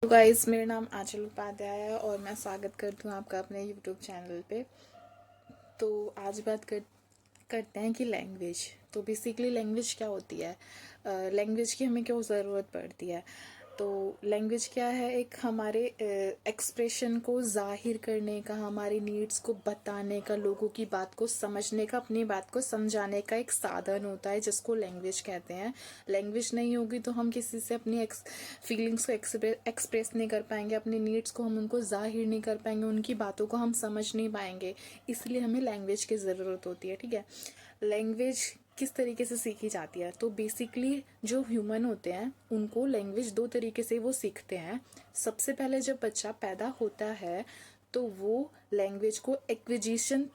तो गाइस, मेरा नाम आंचल उपाध्याय है और मैं स्वागत करती हूँ आपका अपने यूट्यूब चैनल पे। तो आज करते हैं कि लैंग्वेज। तो बेसिकली लैंग्वेज क्या होती है, लैंग्वेज की हमें क्यों ज़रूरत पड़ती है। तो लैंग्वेज क्या है, एक हमारे एक्सप्रेशन को जाहिर करने का, हमारी नीड्स को बताने का, लोगों की बात को समझने का, अपनी बात को समझाने का एक साधन होता है जिसको लैंग्वेज कहते हैं। लैंग्वेज नहीं होगी तो हम किसी से अपनी फीलिंग्स को एक्सप्रेस नहीं कर पाएंगे, अपनी नीड्स को हम उनको जाहिर नहीं कर पाएंगे, उनकी बातों को हम समझ नहीं पाएंगे। इसलिए हमें लैंग्वेज की ज़रूरत होती है। ठीक है, लैंग्वेज किस तरीके से सीखी जाती है। तो बेसिकली जो ह्यूमन होते हैं उनको लैंग्वेज दो तरीके से वो सीखते हैं। सबसे पहले जब बच्चा पैदा होता है तो वो लैंग्वेज को एक्विजिशन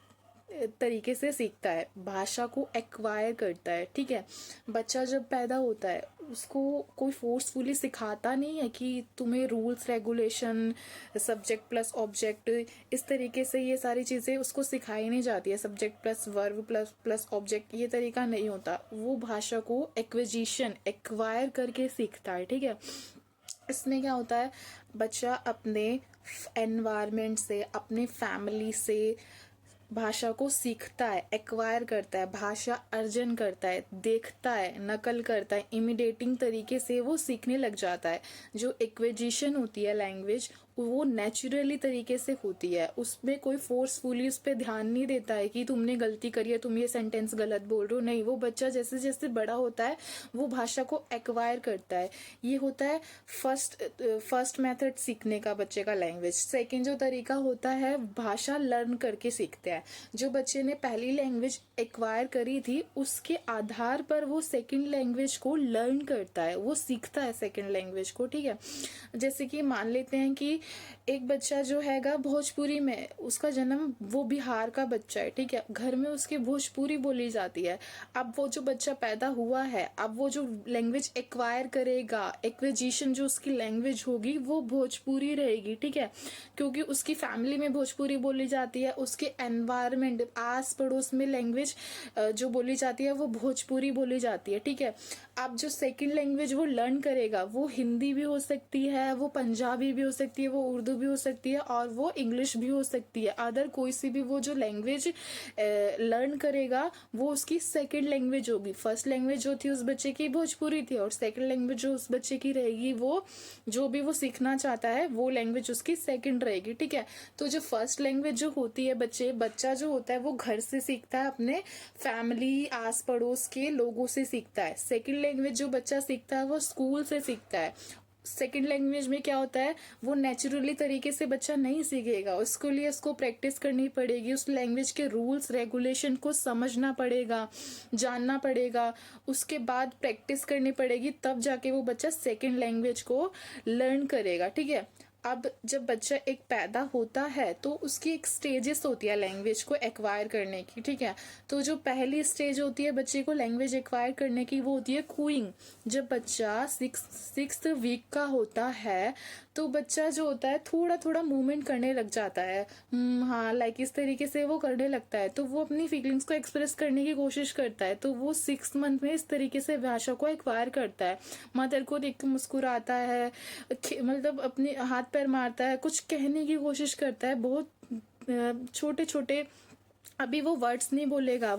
तरीके से सीखता है, भाषा को एक्वायर करता है। ठीक है, बच्चा जब पैदा होता है उसको कोई फोर्सफुली सिखाता नहीं है कि तुम्हें rules regulation, subject plus object, इस तरीके से ये सारी चीज़ें उसको सिखाई नहीं जाती है। Subject plus verb plus plus object, ये तरीका नहीं होता। वो भाषा को एक्विजिशन एक्वायर करके सीखता है। ठीक है, इसमें क्या होता है, बच्चा अपने एनवायरनमेंट से, अपने फैमिली से भाषा को सीखता है, एक्वायर करता है, भाषा अर्जन करता है, देखता है, नकल करता है, इमिडेटिंग तरीके से वो सीखने लग जाता है। जो एक्विजिशन होती है लैंग्वेज, वो नेचुरली तरीके से होती है, उसमें कोई फोर्सफुली उस पर ध्यान नहीं देता है कि तुमने गलती करी है, तुम ये सेंटेंस गलत बोल रहे हो। नहीं, वो बच्चा जैसे जैसे बड़ा होता है वो भाषा को एक्वायर करता है। ये होता है फर्स्ट मेथड सीखने का बच्चे का लैंग्वेज। सेकेंड जो तरीका होता है, भाषा लर्न करके सीखते हैं। जो बच्चे ने पहली लैंग्वेज एक्वायर करी थी उसके आधार पर वो सेकेंड लैंग्वेज को लर्न करता है, वो सीखता है सेकेंड लैंग्वेज को। ठीक है, जैसे कि मान लेते हैं कि एक बच्चा जो हैगा भोजपुरी में, उसका जन्म, वो बिहार का बच्चा है। ठीक है, घर में उसकी भोजपुरी बोली जाती है। अब वो जो बच्चा पैदा हुआ है, अब वो जो लैंग्वेज एक्वायर करेगा, एक्विजिशन जो उसकी लैंग्वेज होगी वो भोजपुरी रहेगी। ठीक है, क्योंकि उसकी फैमिली में भोजपुरी बोली जाती है, उसके एनवायरनमेंट, आस पड़ोस में लैंग्वेज जो बोली जाती है वो भोजपुरी बोली जाती है। ठीक है, अब जो सेकंड लैंग्वेज वो लर्न करेगा वो हिंदी भी हो सकती है, वो पंजाबी भी हो सकती है, वो उर्दू भी हो सकती है और वो इंग्लिश भी हो सकती है। अदर कोई सी भी वो जो लैंग्वेज लर्न करेगा वो उसकी सेकंड लैंग्वेज होगी। फर्स्ट लैंग्वेज जो थी उस बच्चे की भोजपुरी थी और सेकंड लैंग्वेज जो उस बच्चे की रहेगी वो जो भी वो सीखना चाहता है वो लैंग्वेज उसकी सेकंड रहेगी। ठीक है, तो जो फर्स्ट लैंग्वेज जो होती है, बच्चा जो होता है वो घर से सीखता है, अपने फैमिली आस पड़ोस के लोगों से सीखता है। सेकंड लैंग्वेज जो बच्चा सीखता है वो स्कूल से सीखता है। सेकेंड लैंग्वेज में क्या होता है, वो नेचुरली तरीके से बच्चा नहीं सीखेगा, उसके लिए उसको प्रैक्टिस करनी पड़ेगी, उस लैंग्वेज के रूल्स रेगुलेशन को समझना पड़ेगा, जानना पड़ेगा, उसके बाद प्रैक्टिस करनी पड़ेगी, तब जाके वो बच्चा सेकेंड लैंग्वेज को लर्न करेगा। ठीक है, अब जब बच्चा एक पैदा होता है तो उसकी एक स्टेजेस होती है लैंग्वेज को एक्वायर करने की। ठीक है, तो जो पहली स्टेज होती है बच्चे को लैंग्वेज एक्वायर करने की वो होती है कूइंग। जब बच्चा सिक्स्थ वीक का होता है तो बच्चा जो होता है थोड़ा थोड़ा मूवमेंट करने लग जाता है। हाँ, लाइक इस तरीके से वो करने लगता है, तो वो अपनी फीलिंग्स को एक्सप्रेस करने की कोशिश करता है। तो वो 6 मंथ में इस तरीके से भाषा को एक्वायर करता है। मदर को देख के मुस्कुराता है, मतलब अपने हाथ पैर मारता है, कुछ कहने की कोशिश करता है, बहुत छोटे छोटे, अभी वो वर्ड्स नहीं बोलेगा,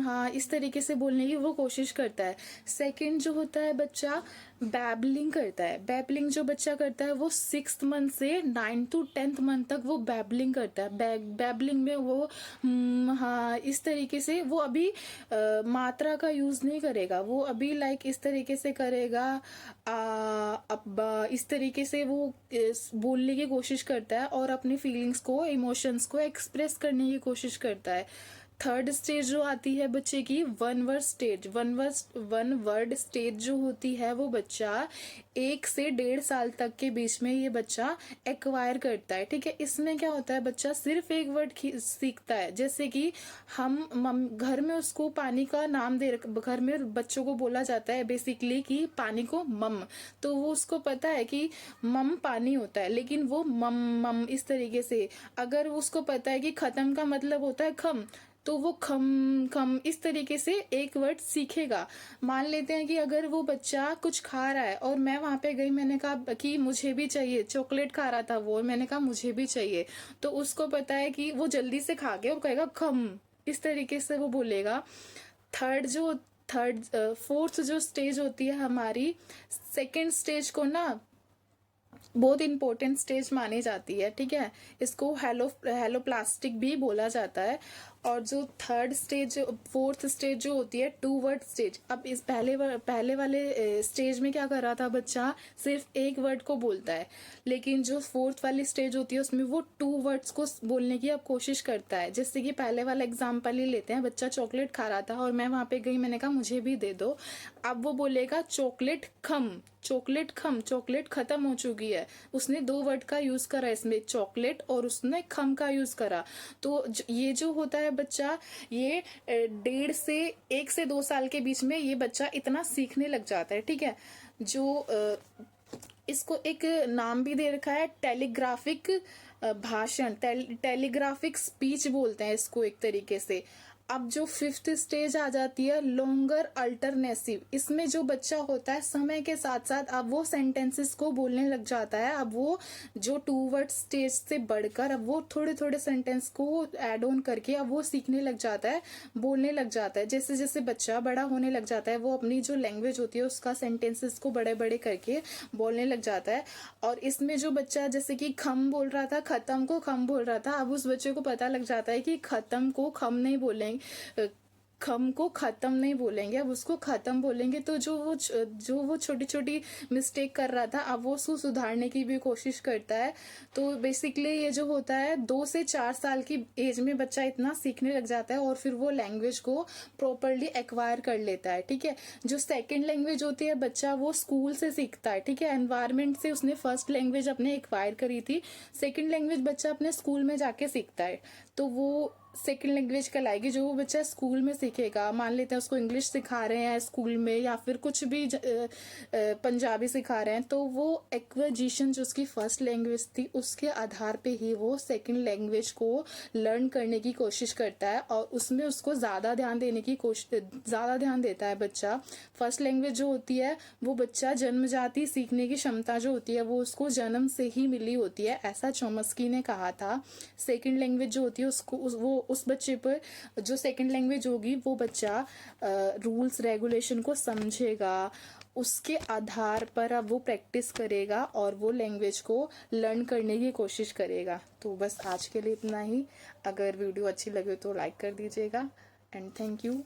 हाँ इस तरीके से बोलने की वो कोशिश करता है। सेकंड जो होता है, बच्चा बैबलिंग करता है। बैबलिंग जो बच्चा करता है वो 6 मंथ से 9 to 10 मंथ तक वो बैबलिंग करता है। बैबलिंग में वो हाँ इस तरीके से वो अभी मात्रा का यूज नहीं करेगा, वो अभी लाइक इस तरीके से करेगा, अब्बा, इस तरीके से वो बोलने की कोशिश करता है और अपनी फीलिंग्स को, इमोशंस को एक्सप्रेस करने की कोशिश करता है। थर्ड स्टेज जो आती है बच्चे की, वन वर्ड स्टेज जो होती है, वो बच्चा 1 से 1.5 साल तक के बीच में ये बच्चा एक्वायर करता है। ठीक है, इसमें क्या होता है, बच्चा सिर्फ एक वर्ड सीखता है। जैसे कि हम घर में उसको पानी का नाम घर में बच्चों को बोला जाता है बेसिकली कि पानी को मम, तो वो उसको पता है कि मम पानी होता है, लेकिन वो मम मम इस तरीके से, अगर उसको पता है कि खत्म का मतलब होता है खम, तो वो खम खम इस तरीके से एक वर्ड सीखेगा। मान लेते हैं कि अगर वो बच्चा कुछ खा रहा है और मैं वहां पे गई, मैंने कहा कि मुझे भी चाहिए, चॉकलेट खा रहा था वो, और मैंने कहा मुझे भी चाहिए, तो उसको पता है कि वो जल्दी से खा के और कहेगा खम, इस तरीके से वो बोलेगा। थर्ड फोर्थ जो स्टेज होती है हमारी, सेकेंड स्टेज को ना बहुत इंपॉर्टेंट स्टेज मानी जाती है, ठीक है। इसको हेलो प्लास्टिक भी बोला जाता है। और जो थर्ड स्टेज, फोर्थ स्टेज जो होती है, टू वर्ड स्टेज। अब इस पहले वाले स्टेज में क्या कर रहा था बच्चा, सिर्फ एक वर्ड को बोलता है, लेकिन जो फोर्थ वाली स्टेज होती है उसमें वो टू वर्ड्स को बोलने की अब कोशिश करता है। जैसे कि पहले वाला एग्जाम्पल ही लेते हैं, बच्चा चॉकलेट खा रहा था और मैं वहां पे गई, मैंने कहा मुझे भी दे दो। अब वो बोलेगा चॉकलेट खम, चॉकलेट खम, चॉकलेट खत्म हो चुकी है। उसने दो वर्ड का यूज करा इसमें, चॉकलेट और उसने खम का यूज करा। तो ये जो होता है बच्चा, ये 1.5 से 2 साल के बीच में ये बच्चा इतना सीखने लग जाता है, ठीक है। जो इसको एक नाम भी दे रखा है, टेलीग्राफिक भाषण, टेलीग्राफिक स्पीच बोलते हैं इसको एक तरीके से। अब जो फिफ्थ स्टेज आ जाती है, लॉन्गर अल्टरनेटिव। इसमें जो बच्चा होता है समय के साथ साथ अब वो सेंटेंसेस को बोलने लग जाता है। अब वो जो टू वर्ड स्टेज से बढ़कर अब वो थोड़े थोड़े सेंटेंस को ऐड ऑन करके अब वो सीखने लग जाता है, बोलने लग जाता है। जैसे जैसे बच्चा बड़ा होने लग जाता है, वो अपनी जो लैंग्वेज होती है उसका सेंटेंसेस को बड़े बड़े करके बोलने लग जाता है। और इसमें जो बच्चा जैसे कि खम बोल रहा था, खत्म को खम बोल रहा था, अब उस बच्चे को पता लग जाता है कि खत्म को खम नहीं बोलेंगे, खम को खत्म नहीं बोलेंगे, अब उसको खत्म बोलेंगे। तो जो वो छोटी छोटी मिस्टेक कर रहा था, अब वो उसको सुधारने की भी कोशिश करता है। तो बेसिकली ये जो होता है, 2 से 4 साल की एज में बच्चा इतना सीखने लग जाता है और फिर वो लैंग्वेज को प्रॉपरली एक्वायर कर लेता है, ठीक है। जो सेकेंड लैंग्वेज होती है बच्चा वो स्कूल से सीखता है, ठीक है। एनवायरमेंट से उसने फर्स्ट लैंग्वेज अपने एक्वायर करी थी, सेकेंड लैंग्वेज बच्चा अपने स्कूल में जाके सीखता है। तो वो सेकेंड लैंग्वेज कहलाएगी जो वो बच्चा स्कूल में सीखेगा। मान लेते हैं उसको इंग्लिश सिखा रहे हैं स्कूल में, या फिर कुछ भी पंजाबी सिखा रहे हैं, तो वो एक्विजिशन जो उसकी फर्स्ट लैंग्वेज थी उसके आधार पे ही वो सेकेंड लैंग्वेज को लर्न करने की कोशिश करता है, और उसमें उसको ज़्यादा ध्यान देने की कोशिश, ज़्यादा ध्यान देता है बच्चा। फर्स्ट लैंग्वेज जो होती है वो बच्चा जन्मजाति सीखने की क्षमता जो होती है वो उसको जन्म से ही मिली होती है, ऐसा चॉम्स्की ने कहा था। सेकेंड लैंग्वेज जो होती है उसको वो उस बच्चे पर, जो सेकंड लैंग्वेज होगी वो बच्चा रूल्स रेगुलेशन को समझेगा, उसके आधार पर अब वो प्रैक्टिस करेगा और वो लैंग्वेज को लर्न करने की कोशिश करेगा। तो बस आज के लिए इतना ही। अगर वीडियो अच्छी लगे तो लाइक कर दीजिएगा, एंड थैंक यू।